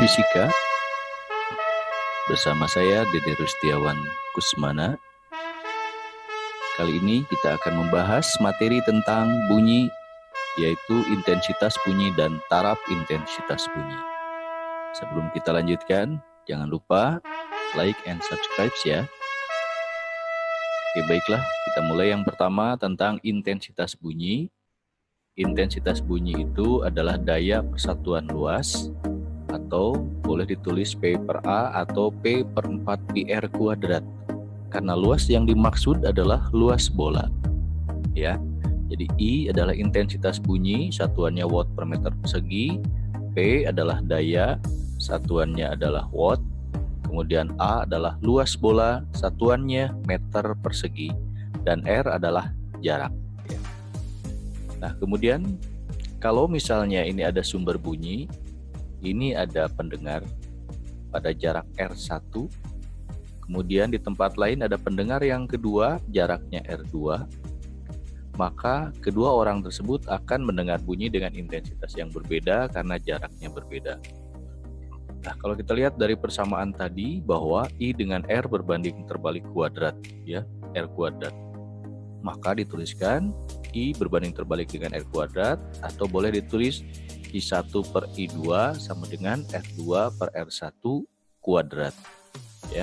Fisika bersama saya Dede Rustiawan Kusmana. Kali ini kita akan membahas materi tentang bunyi, yaitu intensitas bunyi dan taraf intensitas bunyi. Sebelum kita lanjutkan, jangan lupa like and subscribe ya. Oke, baiklah, kita mulai yang pertama tentang intensitas bunyi. Intensitas bunyi itu adalah daya persatuan luas, atau boleh ditulis P per A atau P per 4 pi R kuadrat. Karena luas yang dimaksud adalah luas bola. Ya. Jadi I adalah intensitas bunyi, satuannya watt per meter persegi. P adalah daya, satuannya adalah watt. Kemudian A adalah luas bola, satuannya meter persegi. Dan R adalah jarak. Ya. Nah, kemudian kalau misalnya ini ada sumber bunyi, ini ada pendengar pada jarak R1, kemudian di tempat lain ada pendengar yang kedua, jaraknya R2, maka kedua orang tersebut akan mendengar bunyi dengan intensitas yang berbeda karena jaraknya berbeda. Nah, kalau kita lihat dari persamaan tadi bahwa I dengan R berbanding terbalik kuadrat, ya, R kuadrat. Maka dituliskan I berbanding terbalik dengan R kuadrat, atau boleh ditulis I1 per I2 sama dengan R2 per R1 kuadrat. Ya.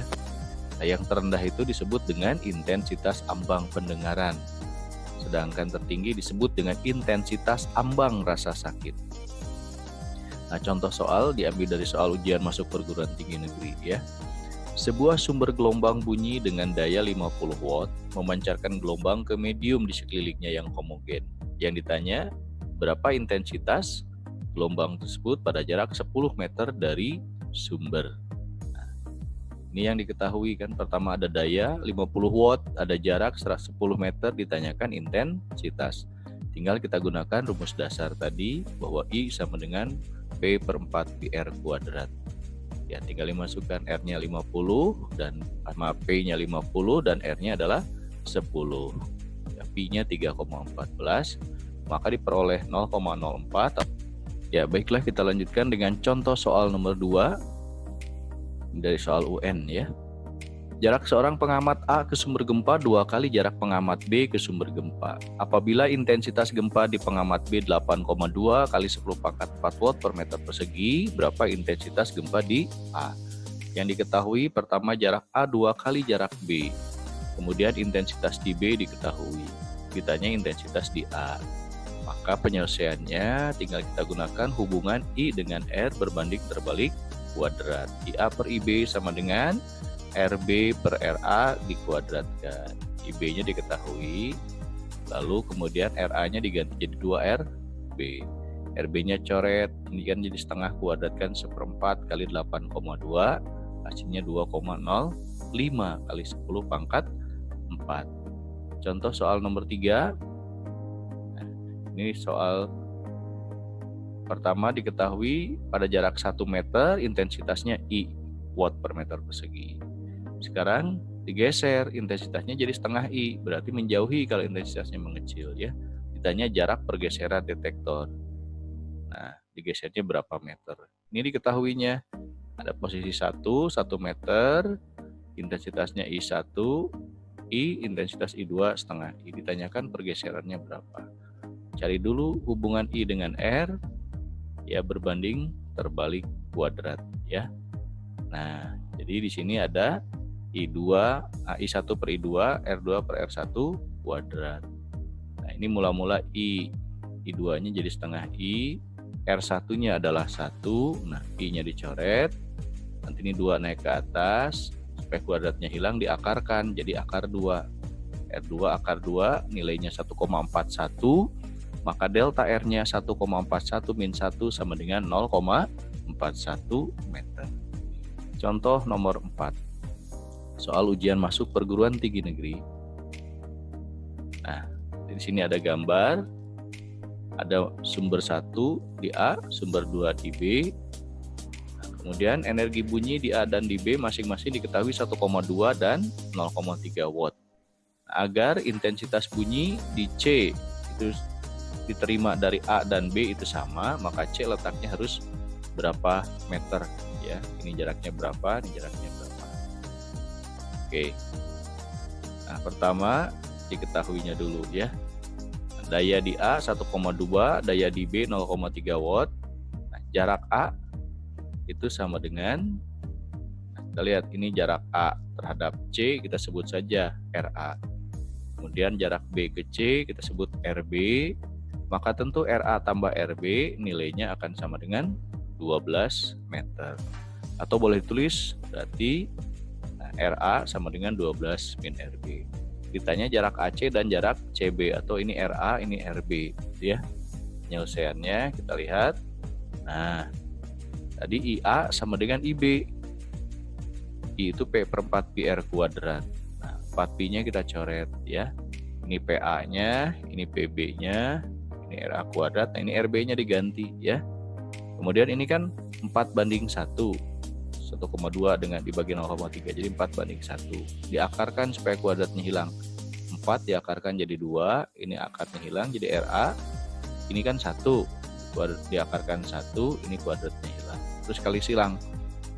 Nah, yang terendah itu disebut dengan intensitas ambang pendengaran. Sedangkan tertinggi disebut dengan intensitas ambang rasa sakit. Nah, contoh soal diambil dari soal ujian masuk perguruan tinggi negeri ya. Sebuah sumber gelombang bunyi dengan daya 50 watt memancarkan gelombang ke medium di sekelilingnya yang homogen. Yang ditanya, berapa intensitas gelombang tersebut pada jarak 10 meter dari sumber. Nah, ini yang diketahui kan, pertama ada daya 50 watt, ada jarak 10 meter, ditanyakan intensitas. Tinggal kita gunakan rumus dasar tadi bahwa I sama dengan P per 4 pi R kuadrat. Ya, tinggal dimasukkan R-nya 50 dan sama P-nya 50 dan R-nya adalah 10. Ya, Pi-nya 3,14, maka diperoleh 0,04. Ya, baiklah, kita lanjutkan dengan contoh soal nomor 2 dari soal UN ya. Jarak seorang pengamat A ke sumber gempa 2 kali jarak pengamat B ke sumber gempa. Apabila intensitas gempa di pengamat B 8,2 kali 10 pangkat 4 watt per meter persegi, berapa intensitas gempa di A? Yang diketahui pertama jarak A 2 kali jarak B. Kemudian intensitas di B diketahui. Ditanya intensitas di A. Maka penyelesaiannya tinggal kita gunakan hubungan I dengan R berbanding terbalik kuadrat. IA per IB sama dengan RB per RA dikuadratkan. IB-nya diketahui, lalu kemudian RA-nya diganti jadi 2RB. RB-nya coret, ini kan jadi setengah, kuadratkan 1/4 kali 8,2, hasilnya 2,05 kali 10 pangkat 4. Contoh soal nomor 3. Ini soal pertama diketahui pada jarak 1 meter intensitasnya I watt per meter persegi. Sekarang digeser intensitasnya jadi setengah I, berarti menjauhi kalau intensitasnya mengecil ya. Ditanya jarak pergeseran detektor. Nah, digesernya berapa meter? Ini diketahuinya ada posisi 1 meter, intensitasnya I1, I intensitas I2 setengah I. Ditanyakan pergeserannya berapa? Cari dulu hubungan I dengan R, ya berbanding terbalik kuadrat ya. Nah, jadi di sini ada I1 per I2, R2 per R1 kuadrat. Nah, ini mula-mula I2-nya jadi setengah I, R1-nya adalah 1, nah I-nya dicoret, nanti ini 2 naik ke atas, supaya kuadratnya hilang diakarkan, jadi akar 2. R2 akar 2, nilainya 1,41, maka delta R-nya 1,41 min 1 sama dengan 0,41 meter. Contoh nomor 4. Soal ujian masuk perguruan tinggi negeri. Nah, di sini ada gambar, ada sumber 1 di A, sumber 2 di B. Nah, kemudian energi bunyi di A dan di B masing-masing diketahui 1,2 dan 0,3 watt. Nah, agar intensitas bunyi di C itu diterima dari A dan B itu sama, maka C letaknya harus berapa meter ya. Ini jaraknya berapa, ini jaraknya berapa. Oke. Nah, pertama diketahuinya dulu ya. Daya di A 1,2, daya di B 0,3 watt. Nah, jarak A itu sama dengan, kita lihat ini jarak A terhadap C kita sebut saja RA. Kemudian jarak B ke C kita sebut RB. Maka tentu RA tambah RB nilainya akan sama dengan 12 meter. Atau boleh ditulis berarti RA sama dengan 12 min RB. Ditanya jarak AC dan jarak CB, atau ini RA, ini RB ya. Penyelesaiannya kita lihat. Nah, tadi IA sama dengan IB. I itu P per 4 PR kuadrat. Nah, 4P-nya kita coret ya. Ini PA-nya, ini PB-nya, ini RA kuadrat, nah ini RB-nya diganti ya. Kemudian ini kan 4:1. 1,2 dengan dibagi 0,3, jadi 4:1. Diakarkan supaya kuadratnya hilang. 4 diakarkan jadi 2, ini akarnya hilang jadi RA. Ini kan 1, diakarkan 1, ini kuadratnya hilang. Terus kali silang.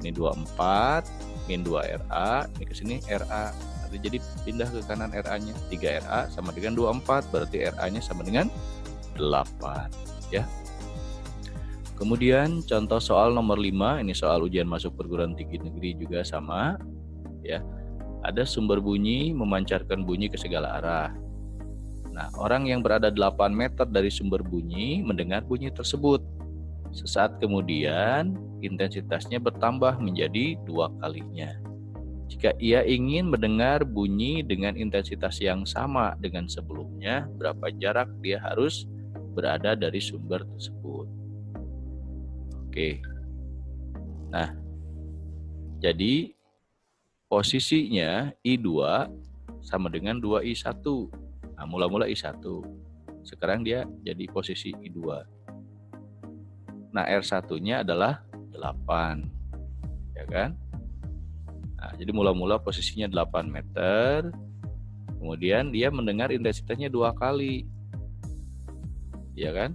Ini 24 min 2 RA, ini ke sini RA. Nanti jadi pindah ke kanan RA-nya. 3 RA sama dengan 24, berarti RA-nya sama dengan 8 ya. Kemudian contoh soal nomor 5, ini soal ujian masuk perguruan tinggi negeri juga sama ya. Ada sumber bunyi memancarkan bunyi ke segala arah. Nah, orang yang berada 8 meter dari sumber bunyi mendengar bunyi tersebut. Sesaat kemudian intensitasnya bertambah menjadi 2 kalinya. Jika ia ingin mendengar bunyi dengan intensitas yang sama dengan sebelumnya, berapa jarak dia harus berada dari sumber tersebut? Oke. Nah, jadi posisinya I2 sama dengan 2I1. Nah, mula-mula I1. Sekarang dia jadi posisi I2. Nah, R1-nya adalah 8. Ya kan? Nah, jadi mula-mula posisinya 8 meter. Kemudian dia mendengar intensitasnya 2 kali. Ya kan?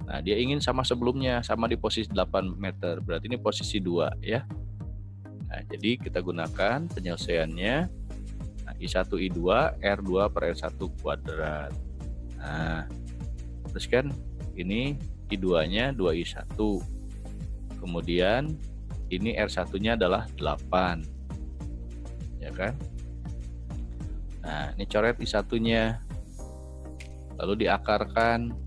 Nah, dia ingin sama sebelumnya, sama di posisi 8 meter. Berarti ini posisi 2 ya. Nah, jadi kita gunakan penyelesaiannya. Nah, I1 I2 R2 per R1 kuadrat. Nah, terus kan ini I2-nya 2I1. Kemudian ini R1-nya adalah 8. Ya kan? Nah, ini coret I1-nya. Lalu diakarkan.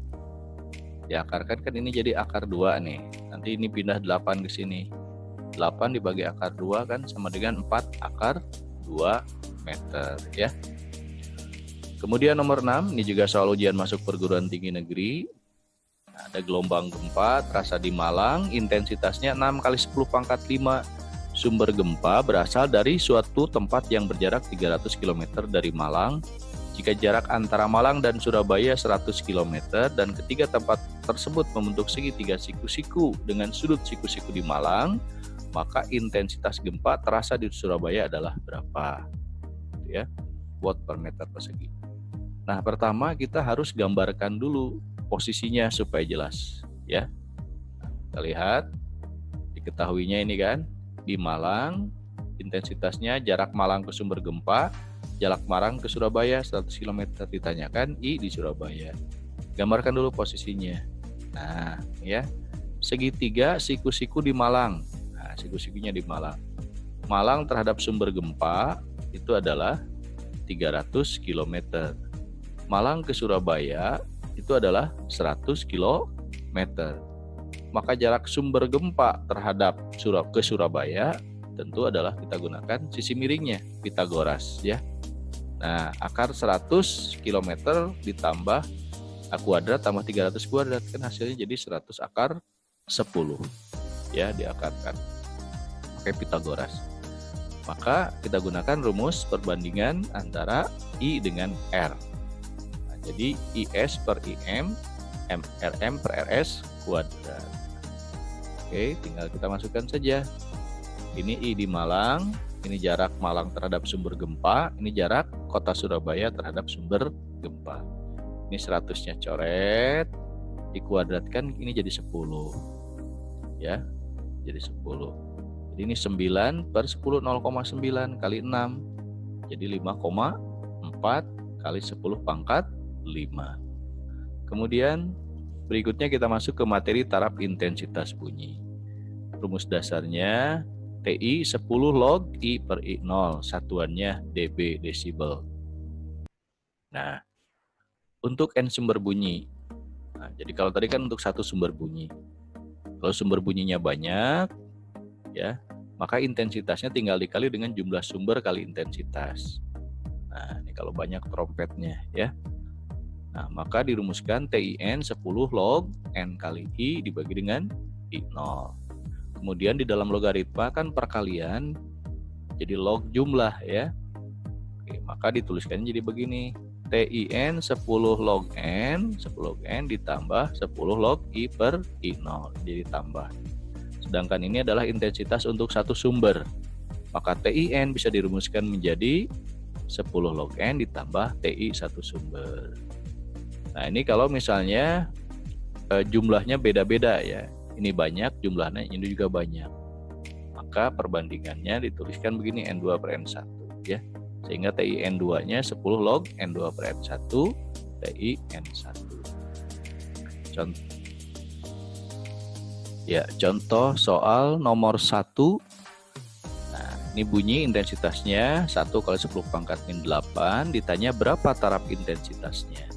Diakarkan kan ini jadi akar 2 nih. Nanti ini pindah 8 ke sini. 8 dibagi akar 2 kan sama dengan 4 akar 2 meter ya. Kemudian nomor 6, ini juga soal ujian masuk perguruan tinggi negeri. Ada gelombang gempa terasa di Malang, intensitasnya 6 kali 10 pangkat 5. Sumber gempa berasal dari suatu tempat yang berjarak 300 km dari Malang. Jika jarak antara Malang dan Surabaya 100 km dan ketiga tempat tersebut membentuk segitiga siku-siku dengan sudut siku-siku di Malang, maka intensitas gempa terasa di Surabaya adalah berapa? Ya, watt per meter persegi. Nah, pertama kita harus gambarkan dulu posisinya supaya jelas, ya. Nah, kita lihat, diketahuinya ini kan di Malang, intensitasnya jarak Malang ke sumber gempa. Jarak Malang ke Surabaya 100 km, ditanyakan I di Surabaya. Gambarkan dulu posisinya. Nah, ya. Segitiga siku-siku di Malang. Nah, siku-sikunya di Malang. Malang terhadap sumber gempa itu adalah 300 km. Malang ke Surabaya itu adalah 100 km. Maka jarak sumber gempa terhadap ke Surabaya tentu adalah kita gunakan sisi miringnya, Pitagoras ya. Nah, akar 100 km ditambah A kuadrat tambah 300 kuadrat kan hasilnya jadi 100 akar 10 ya, diakarkan pakai Pitagoras. Maka kita gunakan rumus perbandingan antara I dengan R. Nah, jadi IS per IM, RM per RS kuadrat. Oke, tinggal kita masukkan saja. Ini I di Malang, ini jarak Malang terhadap sumber gempa, ini jarak kota Surabaya terhadap sumber gempa. Ini 100-nya coret, dikuadratkan ini jadi 10. ya. Jadi 10. Jadi ini 9 per 10, 0,9 kali 6. Jadi 5,4 kali 10 pangkat 5. Kemudian berikutnya kita masuk ke materi taraf intensitas bunyi. Rumus dasarnya TI 10 log I per I0, satuannya dB, desibel. Nah, untuk N sumber bunyi. Nah, jadi kalau tadi kan untuk satu sumber bunyi. Kalau sumber bunyinya banyak, ya, maka intensitasnya tinggal dikali dengan jumlah sumber kali intensitas. Nah, ini kalau banyak trompetnya, ya. Nah, maka dirumuskan TIN 10 log N kali I dibagi dengan I0. Kemudian di dalam logaritma kan perkalian, jadi log jumlah, ya. Oke, maka dituliskan jadi begini. TIN 10 log N, 10 log N ditambah 10 log I per I0, jadi tambah. Sedangkan ini adalah intensitas untuk satu sumber. Maka TIN bisa dirumuskan menjadi 10 log N ditambah TI satu sumber. Nah, ini kalau misalnya jumlahnya beda-beda, ya. Ini banyak, jumlahnya ini juga banyak. Maka perbandingannya dituliskan begini, N2 per N1, ya. Sehingga TI N2-nya 10 log N2 per N1, TI N1. Contoh soal nomor 1. Nah, ini bunyi intensitasnya 1 kali 10 pangkat min 8, ditanya berapa taraf intensitasnya.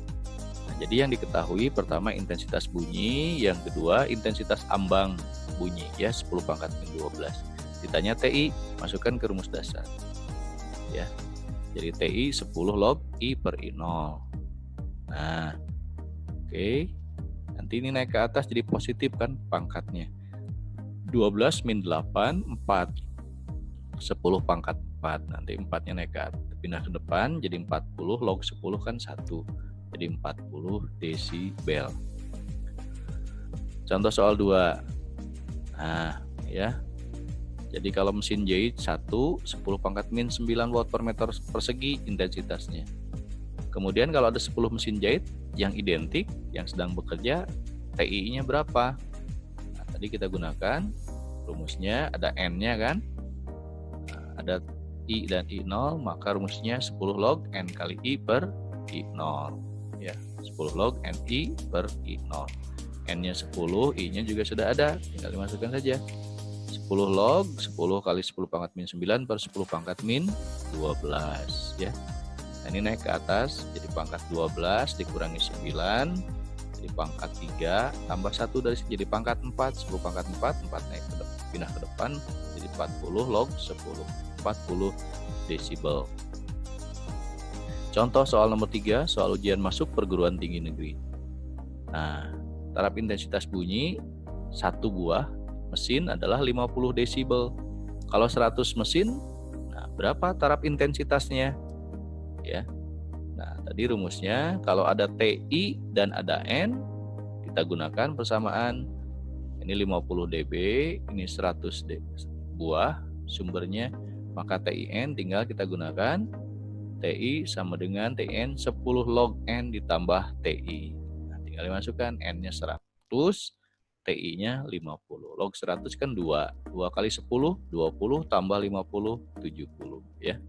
Nah, jadi yang diketahui pertama intensitas bunyi, yang kedua intensitas ambang bunyi, ya, 10 pangkat min 12. Ditanya TI, masukkan ke rumus dasar, ya. Jadi TI 10 log I per I0. Nah, oke. Nanti ini naik ke atas jadi positif kan pangkatnya. 12 min 8, 4. 10 pangkat 4. Nanti 4-nya naik ke atas. Pindah ke depan jadi 40 log 10 kan 1. Jadi 40 desibel. Contoh soal 2. Nah, ya. Jadi kalau mesin jahit 1, 10 pangkat min 9 watt per meter persegi intensitasnya. Kemudian kalau ada 10 mesin jahit yang identik, yang sedang bekerja, TI-nya berapa? Nah, tadi kita gunakan rumusnya, ada N-nya kan? Nah, ada I dan I0, maka rumusnya 10 log N kali I per I0. Ya, 10 log NI per I0. N-nya 10, I-nya juga sudah ada, tinggal dimasukkan saja. 10 log 10 kali 10 pangkat min 9 per 10 pangkat min 12, ya. Nah, ini naik ke atas jadi pangkat 12 dikurangi 9 jadi pangkat 3 tambah 1 dari sini jadi pangkat 4, 10 pangkat 4 naik ke depan, pindah ke depan jadi 40 log 10, 40 desibel. Contoh soal nomor 3, soal ujian masuk perguruan tinggi negeri. Nah, taraf intensitas bunyi satu buah mesin adalah 50 desibel. Kalau 100 mesin, nah berapa taraf intensitasnya? Ya. Nah, tadi rumusnya kalau ada TI dan ada N, kita gunakan persamaan. Ini 50 dB, ini 100 buah sumbernya, maka TIN tinggal kita gunakan TI sama dengan TN 10 log N ditambah TI. Nah, tinggal dimasukkan N-nya 100, TI-nya 50. Log 100 kan 2. 2 kali 10, 20 tambah 50, 70. Ya.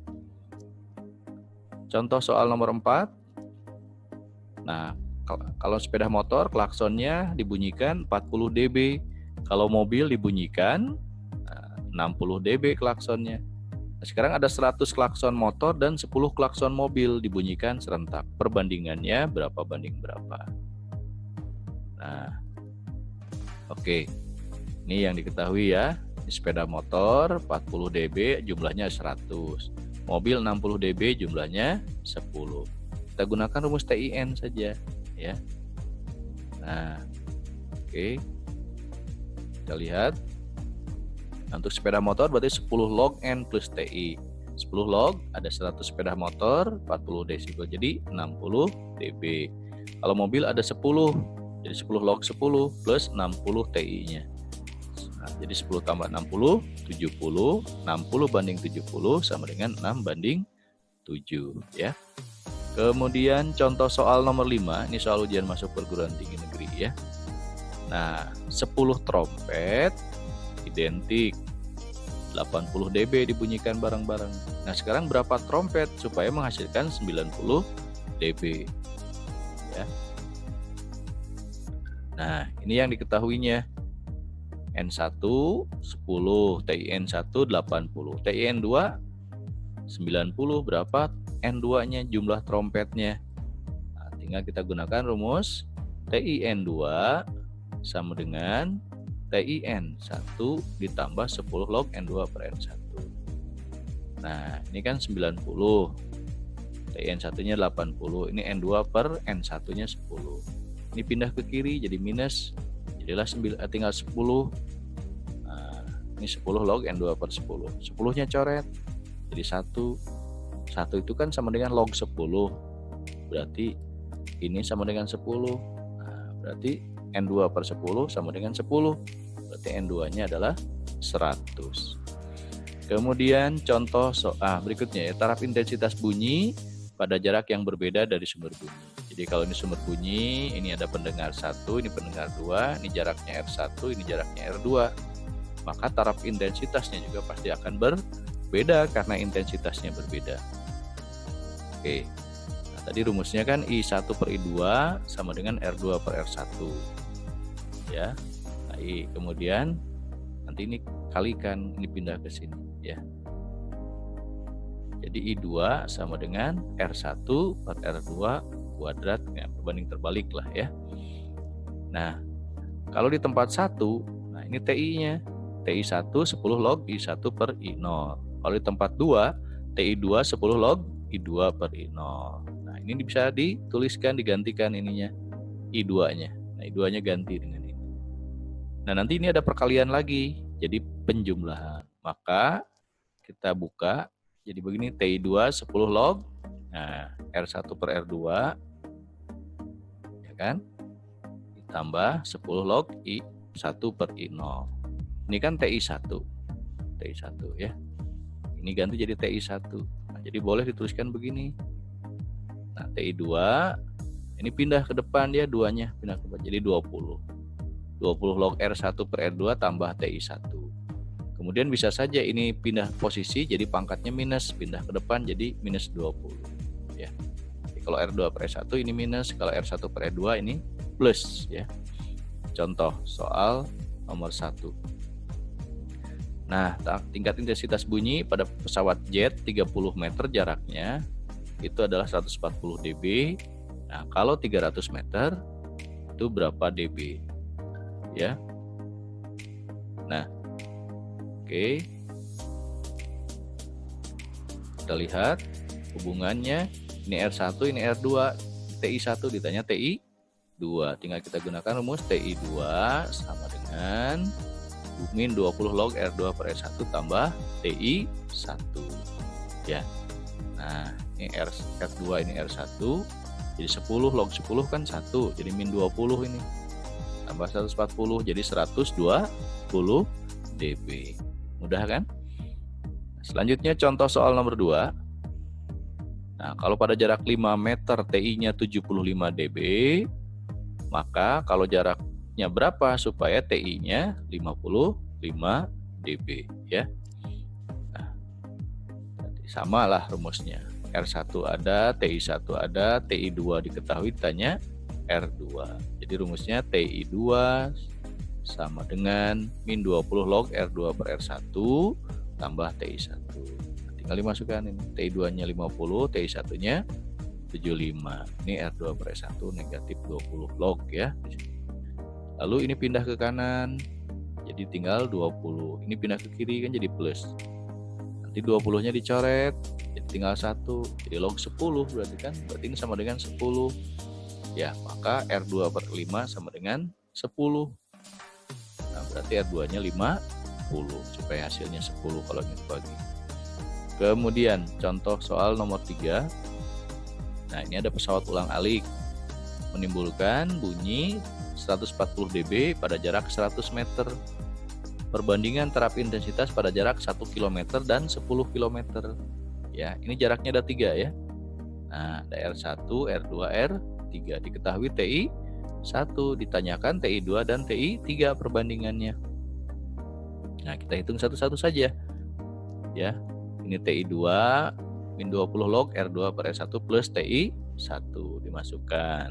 Contoh soal nomor 4. Nah, kalau sepeda motor, klaksonnya dibunyikan 40 dB. Kalau mobil dibunyikan 60 dB klaksonnya. Nah, sekarang ada 100 klakson motor dan 10 klakson mobil dibunyikan serentak. Perbandingannya berapa banding berapa? Nah, oke, ini yang diketahui ya. Di sepeda motor 40 dB jumlahnya 100. Mobil 60 dB jumlahnya 10. Kita gunakan rumus TIN saja ya. Nah, oke. Kita lihat. Untuk sepeda motor berarti 10 log N plus TI. 10 log ada 100 sepeda motor 40 desibel jadi 60 dB. Kalau mobil ada 10 jadi 10 log 10 plus 60 TI-nya. Nah, jadi 10 tambah 60, 70. 60 banding 70 sama dengan 6 banding 7. Ya. Kemudian contoh soal nomor 5. Ini soal ujian masuk perguruan tinggi negeri ya. Nah, 10 trompet identik 80 dB dibunyikan bareng-bareng. Nah, sekarang berapa trompet supaya menghasilkan 90 dB? Ya. Nah, ini yang diketahuinya. N1 10, TIN1 80, TIN2 90, berapa N2-nya jumlah trompetnya? Nah, tinggal kita gunakan rumus TIN2 sama dengan TIN1 ditambah 10 log N2 per N1. Nah, ini kan 90. TIN1-nya 80. Ini N2 per N1-nya 10. Ini pindah ke kiri jadi minus. Jadilah tinggal 10. Nah, ini 10 log N2 per 10. 10-nya coret. Jadi 1. 1 itu kan sama dengan log 10. Berarti ini sama dengan 10. Nah, berarti N2 per 10 sama dengan 10. Berarti N2-nya adalah 100. Kemudian contoh berikutnya ya, taraf intensitas bunyi pada jarak yang berbeda dari sumber bunyi. Jadi kalau ini sumber bunyi, ini ada pendengar 1, ini pendengar 2, ini jaraknya R1, ini jaraknya R2. Maka taraf intensitasnya juga pasti akan berbeda karena intensitasnya berbeda. Oke. Nah, tadi rumusnya kan I1 per I2 sama dengan R2 per R1. Ya. Nah, kemudian nanti ini kalikan, ini pindah ke sini ya. Jadi I2 sama dengan R1 per R2 kuadrat, ya, berbanding terbalik lah ya. Nah, kalau di tempat 1, nah ini TI-nya. TI1 10 log I1 per I0. Kalau di tempat 2, TI2 10 log I2 per I0. Nah, ini bisa dituliskan, digantikan ininya, I2-nya. Nah, I2-nya ganti dengan ini. Nah, nanti ini ada perkalian lagi, jadi penjumlahan. Maka kita buka, jadi begini, TI2 10 log, nah R1 per R2, ya kan, ditambah 10 log I1 per I0. Ini kan TI1 ya, ini ganti jadi TI1. Nah, jadi boleh dituliskan begini. Nah, TI2 ini pindah ke depan dia, 2-nya pindah ke depan, jadi 20 log R1 per R2 tambah TI1. Kemudian bisa saja ini pindah posisi, jadi pangkatnya minus, pindah ke depan jadi minus 20 ya. Jadi kalau R2 per R1 ini minus, kalau R1 per R2 ini plus ya. Contoh soal nomor 1. Nah, tingkat intensitas bunyi pada pesawat jet 30 meter jaraknya itu adalah 140 dB. Nah, kalau 300 meter itu berapa dB? Ya. Nah, oke. Kita lihat hubungannya, ini R1, ini R2, TI1 ditanya TI2. Tinggal kita gunakan rumus TI2 sama dengan min 20 log R2 per R1 tambah TI1. Ya. Nah, ini R2 ini R1. Jadi 10 log 10 kan 1, jadi min 20 ini. Tambah 140 jadi 120 dB. Mudah kan? Selanjutnya contoh soal nomor 2. Nah, kalau pada jarak 5 meter TI-nya 75 dB, maka kalau jaraknya berapa supaya TI-nya 55 dB ya. Nah, samalah rumusnya. R1 ada, TI1 ada, TI2 diketahui, tanya R2. Jadi rumusnya TI2 sama dengan min 20 log R2 per R1 tambah TI1. Tinggal dimasukkan ini. TI2-nya 50, TI1-nya 75. Ini R2 per R1 negatif 20 log ya. Lalu ini pindah ke kanan. Jadi tinggal 20. Ini pindah ke kiri kan jadi plus. Nanti 20-nya dicoret. Jadi tinggal 1. Jadi log 10 berarti kan. Berarti ini sama dengan 10. Ya, maka R2 per 5 sama dengan 10. Nah, berarti R2-nya 50 supaya hasilnya 10 kalau ini dibagi. Kemudian contoh soal nomor 3. Nah, ini ada pesawat ulang-alik menimbulkan bunyi 140 dB pada jarak 100 meter. Perbandingan taraf intensitas pada jarak 1 km dan 10 km. Ya, ini jaraknya ada 3 ya. Nah, ada R1, R2, R3. Diketahui TI 1, ditanyakan TI2 dan TI3 perbandingannya. Nah, kita hitung satu-satu saja. Ya, ini TI2 min 20 log R2 per R1 plus TI1 dimasukkan.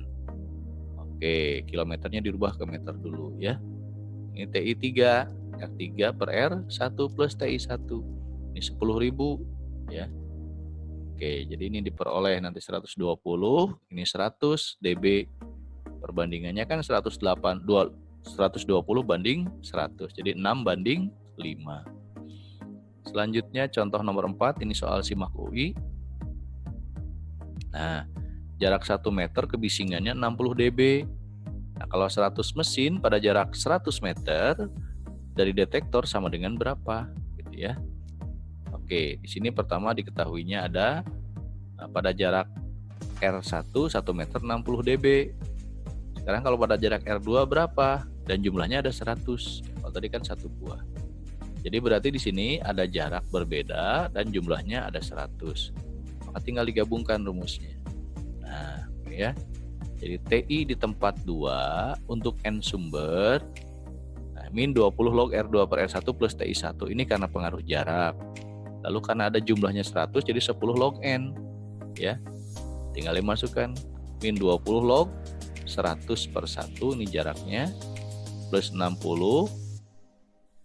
Oke, kilometernya dirubah ke meter dulu ya. Ini TI3, R3 per R1 plus TI1. Ini 10.000 ya. Oke, jadi ini diperoleh nanti 120, ini 100 dB. Perbandingannya kan 120 banding 100. Jadi 6 banding 5. Selanjutnya contoh nomor 4, ini soal SIMAK UI. Nah, jarak 1 meter kebisingannya 60 dB. Nah, kalau 100 mesin pada jarak 100 meter dari detektor sama dengan berapa? Gitu ya. Oke, di sini pertama diketahuinya ada pada jarak R1 1 meter 60 dB. Sekarang kalau pada jarak R2 berapa? Dan jumlahnya ada 100. Kalau tadi kan 1 buah. Jadi berarti di sini ada jarak berbeda dan jumlahnya ada 100. Maka tinggal digabungkan rumusnya. Nah, ya. Jadi TI di tempat 2 untuk N sumber. Nah, min 20 log R2 per R1 plus TI1. Ini karena pengaruh jarak. Lalu karena ada jumlahnya 100 jadi 10 log N. Ya. Tinggal dimasukkan min 20 log 100 per 1 ini jaraknya plus 60.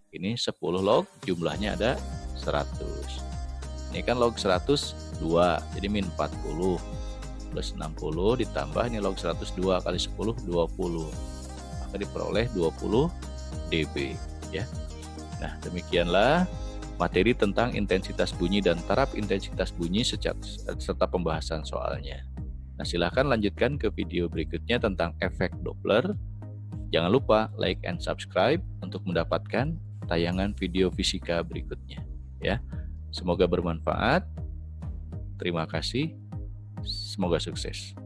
Ini 10 log jumlahnya ada 100. Ini kan log 100 2 jadi min 40 plus 60 ditambah ini log 102 kali 10 20. Maka diperoleh 20 dB ya. Nah, demikianlah materi tentang intensitas bunyi dan taraf intensitas bunyi serta pembahasan soalnya. Nah, silahkan lanjutkan ke video berikutnya tentang efek Doppler. Jangan lupa like and subscribe untuk mendapatkan tayangan video fisika berikutnya. Ya, semoga bermanfaat. Terima kasih. Semoga sukses.